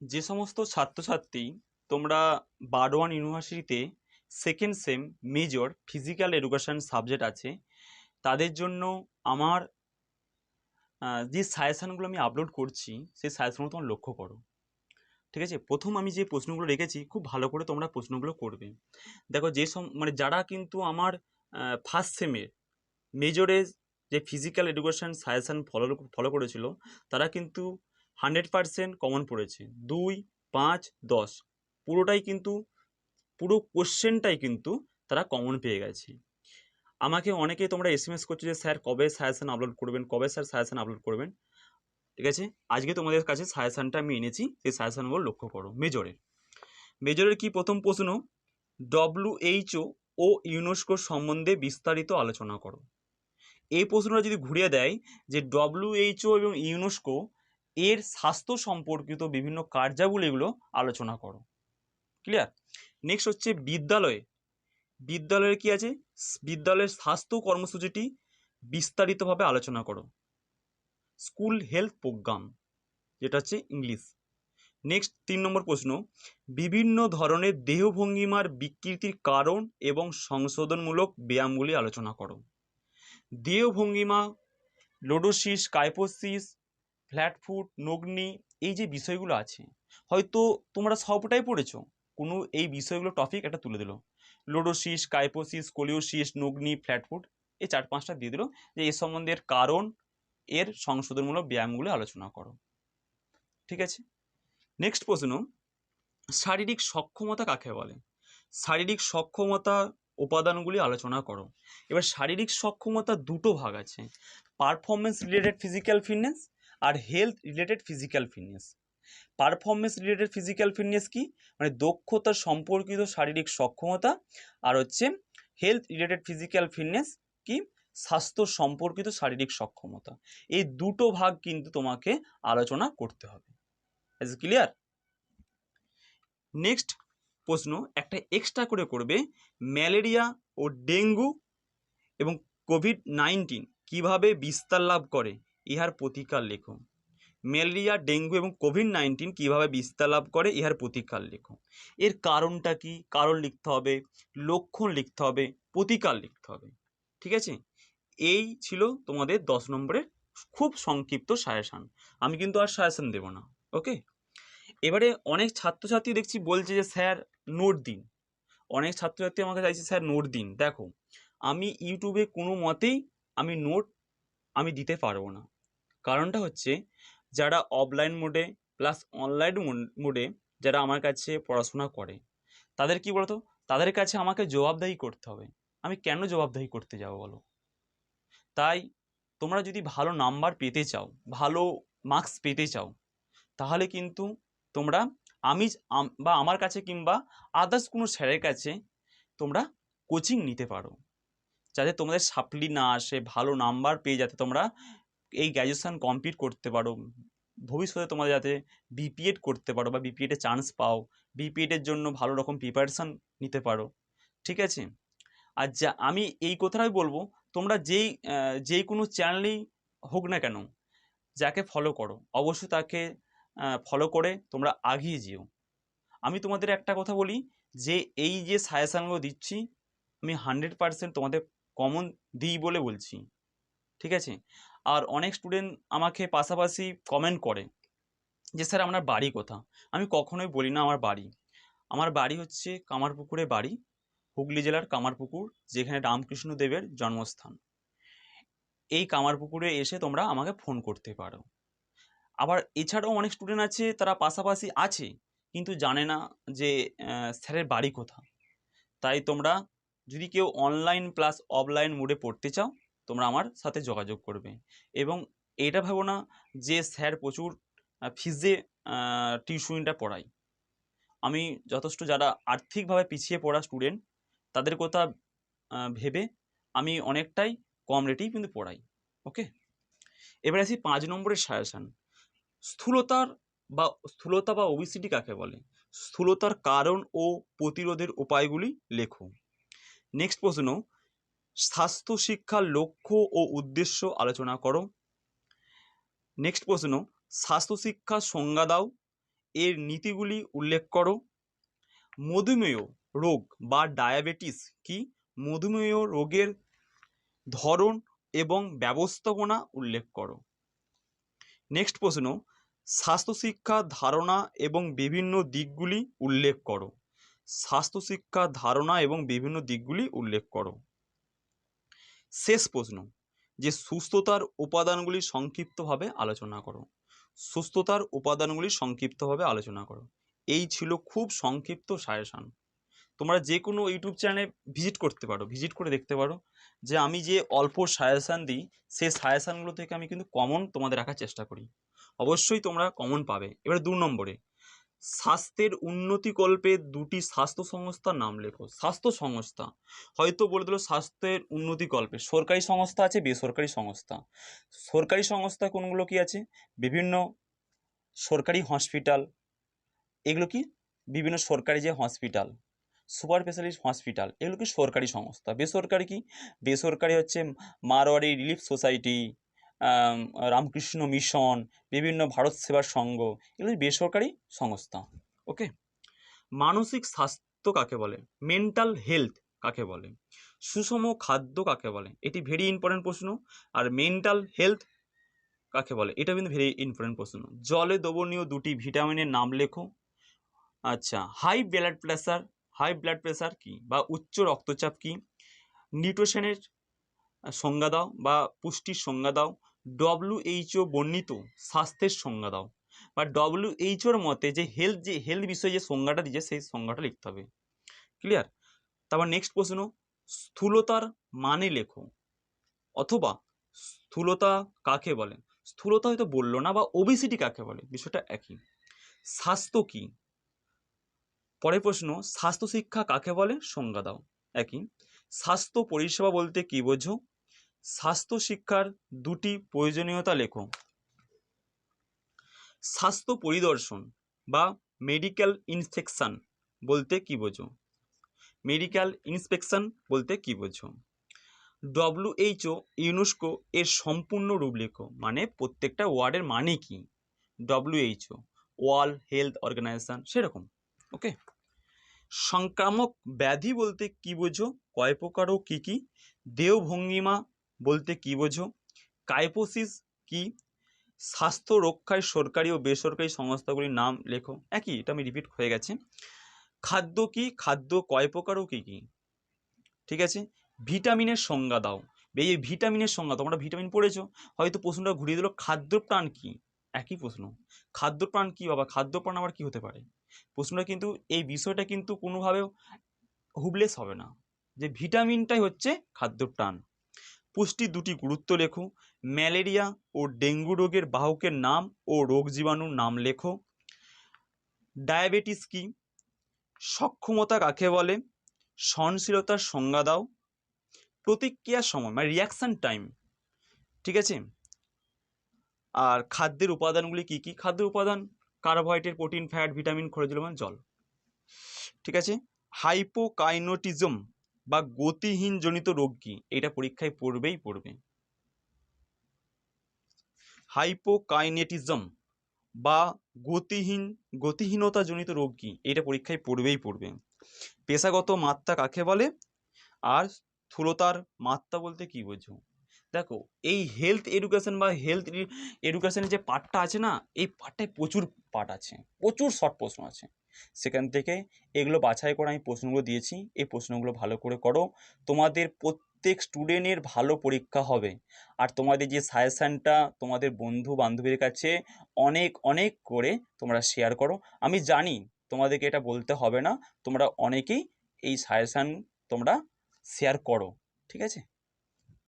যে সমস্ত ছাত্রছাত্রী তোমরা বারওয়ান ইউনিভার্সিটিতে second same major physical education subject আছে, তাদের জন্য আমার যে সাজেশানগুলো আমি আপলোড করছি সেই সাজেশানগুলো তোমরা লক্ষ্য করো। ঠিক আছে, প্রথম আমি যে প্রশ্নগুলো রেখেছি খুব ভালো করে তোমরা প্রশ্নগুলো করবে। দেখো, মানে যারা কিন্তু আমার ফার্স্ট সেমের মেজরে যে ফিজিক্যাল এডুকেশন সাজেশান ফলো করেছিল, তারা কিন্তু 100% কমন পড়েছে। 2, 5, 10 পুরোটাই কিন্তু, পুরো কোশ্চেনটাই কিন্তু তারা কমন পেয়ে গেছে। আমাকে অনেকে তোমরা এসএমএস করছো যে স্যার কবে সাজেশান আপলোড করবেন, কবে স্যার সাজেশান আপলোড করবেন। ঠিক আছে, আজকে তোমাদের কাছে সাজেশানটা আমি এনেছি, সেই সাজেশানগুলো লক্ষ্য করো। মেজরের কি প্রথম প্রশ্ন, WHO ও ইউনেস্কো সম্বন্ধে বিস্তারিত আলোচনা করো। এই প্রশ্নটা যদি ঘুরিয়ে দেয় যে WHO এবং ইউনেস্কো এর স্বাস্থ্য সম্পর্কিত বিভিন্ন কার্যাবলীগুলো আলোচনা করো। ক্লিয়ার? নেক্সট হচ্ছে বিদ্যালয়ে কি আছে, বিদ্যালয়ের স্বাস্থ্য কর্মসূচিটি বিস্তারিতভাবে আলোচনা করো। স্কুল হেলথ প্রোগ্রাম, যেটা হচ্ছে ইংলিশ। নেক্সট 3 নম্বর প্রশ্ন, বিভিন্ন ধরনের দেহভঙ্গিমার বিকৃতির কারণ এবং সংশোধনমূলক ব্যায়ামগুলি আলোচনা করো। দেহভঙ্গিমা, লোডোসিস, কাইপোসিস, ফ্ল্যাট ফুট, নগ্নি, এই যে বিষয়গুলো আছে, হয়তো তোমরা সবটাই পড়েছো, কোনো এই বিষয়গুলো টপিক একটা তুলে দিল, লোডোসিস, কাইপোসিস, কোলিওসিস, নগ্নি, ফ্ল্যাট ফুট, এই 4-5টা দিয়ে দিল যে এ সম্বন্ধে এর কারণ, এর সংশোধনমূলক ব্যায়ামগুলো আলোচনা করো। ঠিক আছে, নেক্সট প্রশ্ন, শারীরিক সক্ষমতা কাকে বলে? শারীরিক সক্ষমতা উপাদানগুলি আলোচনা করো। এবার শারীরিক সক্ষমতা দুটো ভাগ আছে, পারফরমেন্স রিলেটেড ফিজিক্যাল ফিটনেস আর health related physical fitness. Performance related physical fitness কি, মানে দক্ষতা সম্পর্কিত শারীরিক সক্ষমতা, আর হচ্ছে হেলথ রিলেটেড ফিজিক্যাল ফিটনেস কি, স্বাস্থ্য সম্পর্কিত শারীরিক সক্ষমতা। এই দুটো ভাগ কিন্তু তোমাকে আলোচনা করতে হবে। Is clear? নেক্সট প্রশ্ন একটা এক্সট্রা করে করবে, ম্যালেরিয়া ও ডেঙ্গু এবং কোভিড-19 কিভাবে বিস্তার লাভ করে, ইহার প্রতিকার লেখো। ম্যালেরিয়া, ডেঙ্গু এবং কোভিড-19 কিভাবে বিস্তার লাভ করে, ইহার প্রতিকার লেখো। এর কারণটা কি, কারণ লিখতে হবে, লক্ষণ লিখতে হবে, প্রতিকার লিখতে হবে। ঠিক আছে, এই ছিল তোমাদের 10 নম্বরের খুব সংক্ষিপ্ত সাজেশান। আমি কিন্তু আর সাজেশান দেবো না। ওকে, এবারে অনেক ছাত্রছাত্রী দেখছি বলছে যে স্যার নোট দিন, অনেক ছাত্রছাত্রী আমাকে চাইছে স্যার নোট দিন। দেখো, আমি ইউটিউবে কোনো মতেই আমি নোট দিতে পারবো না। কারণটা হচ্ছে, যারা অফলাইন মোডে প্লাস অনলাইন মোডে যারা আমার কাছে পড়াশোনা করে, তাদের কি বলতো, তাদের কাছে আমাকে জবাবদিহি করতে হবে। আমি কেন জবাবদিহি করতে যাব বলো? তাই তোমরা যদি ভালো নাম্বার পেতে চাও, ভালো মার্কস পেতে চাও, তাহলে কিন্তু তোমরা বা আমার কাছে কিংবা আদার্স কোনো স্যারের কাছে তোমরা কোচিং নিতে পারো, যাতে তোমাদের সাপ্লি না আসে, ভালো নাম্বার পেয়ে যাতে তোমরা এই গ্র্যাজুয়েশন কমপ্লিট করতে পারো, ভবিষ্যতে তোমরা যাতে বিপিএড করতে পারো বা বিপিএডে চান্স পাও, বিপিএডের জন্য ভালো রকম প্রিপারেশান নিতে পারো। ঠিক আছে, আর যা আমি এই কথাটাই বলবো, তোমরা যেই কোনো চ্যানেলেই হোক না কেন, যাকে ফলো করো অবশ্যই তাকে ফলো করে তোমরা আগিয়ে যেও। আমি তোমাদের একটা কথা বলি, যে এই যে সাজেশানগুলো দিচ্ছি আমি 100% তোমাদের কমন দিই বলে বলছি। ঠিক আছে, আর অনেক স্টুডেন্ট আমাকে পাশাপাশি কমেন্ট করে যে স্যার আপনার বাড়ি কোথা। আমি কখনোই বলি না আমার বাড়ি হচ্ছে কামারপুকুরে বাড়ি, হুগলি জেলার কামারপুকুর, যেখানে রামকৃষ্ণ দেবের জন্মস্থান। এই কামারপুকুরে এসে তোমরা আমাকে ফোন করতে পারো। আবার এছাড়াও অনেক স্টুডেন্ট আছে, তারা পাশাপাশি আছে কিন্তু জানে না যে স্যারের বাড়ি কোথা। তাই তোমরা যদি কেউ অনলাইন প্লাস অফলাইন মোডে পড়তে চাও, তোমরা আমার সাথে যোগাযোগ করবে। এবং এটা ভাবো না যে স্যার প্রচুর ফিজে টিউশনিটা পড়াই। আমি যথেষ্ট যারা আর্থিকভাবে পিছিয়ে পড়া স্টুডেন্ট, তাদের কথা ভেবে আমি অনেকটাই কম রেটেই কিন্তু পড়াই। ওকে, এবার আসি 5 নম্বরের সাজেশান, স্থূলতা বা ওবিসিটি কাকে বলে, স্থূলতার কারণ ও প্রতিরোধের উপায়গুলি লেখো। নেক্সট প্রশ্ন, স্বাস্থ্য শিক্ষার লক্ষ্য ও উদ্দেশ্য আলোচনা করো। নেক্সট প্রশ্ন, স্বাস্থ্য শিক্ষার সংজ্ঞা দাও এর নীতিগুলি উল্লেখ করো। মধুমেহ রোগ বা ডায়াবেটিস কি? মধুমেহ রোগের ধরন এবং ব্যবস্থাপনা উল্লেখ করো। নেক্সট প্রশ্ন, স্বাস্থ্য শিক্ষা ধারণা এবং বিভিন্ন দিকগুলি উল্লেখ করো। স্বাস্থ্য শিক্ষা ধারণা এবং বিভিন্ন দিকগুলি উল্লেখ করো। শেষ প্রশ্ন, যে সুস্থতার উপাদানগুলি সংক্ষিপ্তভাবে আলোচনা করো। সুস্থতার উপাদানগুলি সংক্ষিপ্তভাবে আলোচনা করো। এই ছিল খুব সংক্ষিপ্ত সাজেশন। তোমরা যে কোনো ইউটিউব চ্যানেলে ভিজিট করতে পারো, ভিজিট করে দেখতে পারো যে আমি যে অল্প সাজেশান দিই সেই সাজেশানগুলো থেকে আমি কিন্তু কমন তোমাদের রাখার চেষ্টা করি। অবশ্যই তোমরা কমন পাবে। এবার 2 নম্বরে, স্বাস্থ্যের উন্নতিকল্পে দুটি স্বাস্থ্য সংস্থার নাম লেখো। স্বাস্থ্য সংস্থা হয়তো বলে দিল স্বাস্থ্যের উন্নতিকল্পে, সরকারি সংস্থা আছে, বেসরকারি সংস্থা। সরকারি সংস্থা কোনগুলো কি আছে? বিভিন্ন সরকারি হসপিটাল, এগুলো কি বিভিন্ন সরকারি যে হসপিটাল, সুপার স্পেশালিস্ট হসপিটাল, এগুলো কি সরকারি সংস্থা। বেসরকারি কি? বেসরকারি হচ্ছে Marwari relief society, Ramakrishna mission, বিভিন্ন ভারত সেবা সংঘ, এগুলো বেসরকারি সংস্থা। ওকে। মানসিক স্বাস্থ্য কাকে বলে? মেন্টাল হেলথ কাকে বলে? সুষম খাদ্য কাকে বলে? এটি ভেরি ইম্পর্টেন্ট প্রশ্ন। আর মেন্টাল হেলথ কাকে বলে? এটা কিন্তু ভেরি ইম্পর্টেন্ট প্রশ্ন। জলে দ্রবণীয় দুটি ভিটামিনের নাম লেখো। আচ্ছা, হাই ব্লাড প্রেসার কি বা উচ্চ রক্তচাপ কি? নিউট্রিশনের সংজ্ঞা দাও বা পুষ্টির সংজ্ঞা দাও। WHO বর্ণিত স্বাস্থ্যের সংজ্ঞা দাও, বা WHOর মতে যে হেলথ বিষয়ে যে সংজ্ঞাটা দিয়েছে সেই সংজ্ঞাটা লিখতে হবে। ক্লিয়ার? তারপর নেক্সট প্রশ্ন, স্থূলতার মানে লেখো, অথবা স্থূলতা কাকে বলে? স্থূলতা হয়তো বললো না, বা ওবেসিটি কাকে বলে, বিষয়টা একই। স্বাস্থ্য কি? পরের প্রশ্ন, স্বাস্থ্য শিক্ষা কাকে বলে? সংজ্ঞা দাও, একই। স্বাস্থ্য পরিষেবা বলতে কি বোঝো? স্বাস্থ্য শিক্ষার দুটি প্রয়োজনীয়তা লেখো। স্বাস্থ্য পরিদর্শন বা মেডিকেল ইন্সপেকশন বলতে কি বোঝো? মেডিকেল ইন্সপেকশন বলতে কি বোঝো? WHO ইউনেস্কো এর সম্পূর্ণ রূপ লেখো, মানে প্রত্যেকটা ওয়ার্ডের মানে কি? WHO ওয়ার্ল্ড হেলথ অর্গানাইজেশন, সেরকম। ওকে। সংক্রামক ব্যাধি বলতে কি বোঝো? কয় প্রকার ও কী কী? দেহভঙ্গিমা বলতে কি বোঝো? কাইপোসিস কি? স্বাস্থ্য রক্ষায় সরকারি ও বেসরকারি সংস্থাগুলির নাম লেখো, একই, এটা আমি রিপিট হয়ে গেছে। খাদ্য কি? খাদ্য কয় প্রকার ও কী কী? ঠিক আছে। ভিটামিনের সংজ্ঞা দাও। এই ভিটামিনের সংজ্ঞা, তোমরা ভিটামিন পড়েছো, হয়তো প্রশ্নটা ঘুরিয়ে দিল খাদ্যপ্রাণ কি? একই প্রশ্ন, খাদ্যপ্রাণ কি বাবা? খাদ্যপ্রাণ আবার কি হতে পারে? প্রশ্নটা কিন্তু এই বিষয়টা কিন্তু কোনোভাবেও হুবলেস হবে না, যে ভিটামিনটাই হচ্ছে খাদ্যপ্রাণ। পুষ্টির দুটি গুরুত্ব লেখো। ম্যালেরিয়া ও ডেঙ্গু রোগের বাহকের নাম ও রোগ জীবাণুর নাম লেখো। ডায়াবেটিস কি? সক্ষমতা কাকে বলে? সহনশীলতার সংজ্ঞা দাও। প্রতিক্রিয়ার সময় মানে রিয়াকশান টাইম, ঠিক আছে। আর খাদ্যের উপাদানগুলি কি কি? খাদ্যের উপাদান কার্বোহাইড্রেট, প্রোটিন, ফ্যাট, ভিটামিন, খনিজ লবণ, জল, ঠিক আছে। হাইপোকাইনেটিজম বা গতিহীন জনিত রোগ কি? এটা পরীক্ষায় পড়বে। হাইপোকাইনেটিজম বা গতিহীনতা জনিত রোগ কি? এটা পরীক্ষায় পড়বে। পেশাগত মাত্রা কাকে বলে? আর স্থূলতার মাত্রা বলতে কি বোঝো? দেখো, এই হেলথ এডুকেশন বা হেলথ এডুকেশনের যে পার্টটা আছে না, এই পার্টটায় প্রচুর পার্ট আছে, প্রচুর শর্ট প্রশ্ন আছে। সেখান থেকে এগুলো বাছাই করে আমি প্রশ্নগুলো দিয়েছি, এই প্রশ্নগুলো ভালো করে করো। তোমাদের প্রত্যেক স্টুডেন্টের ভালো পরীক্ষা হবে। আর তোমাদের যে সাজেশানটা তোমাদের বন্ধু বান্ধবীর কাছে অনেক অনেক করে তোমরা শেয়ার করো। আমি জানি তোমাদেরকে এটা বলতে হবে না, তোমরা অনেকেই এই সাজেশান তোমরা শেয়ার করো, ঠিক আছে।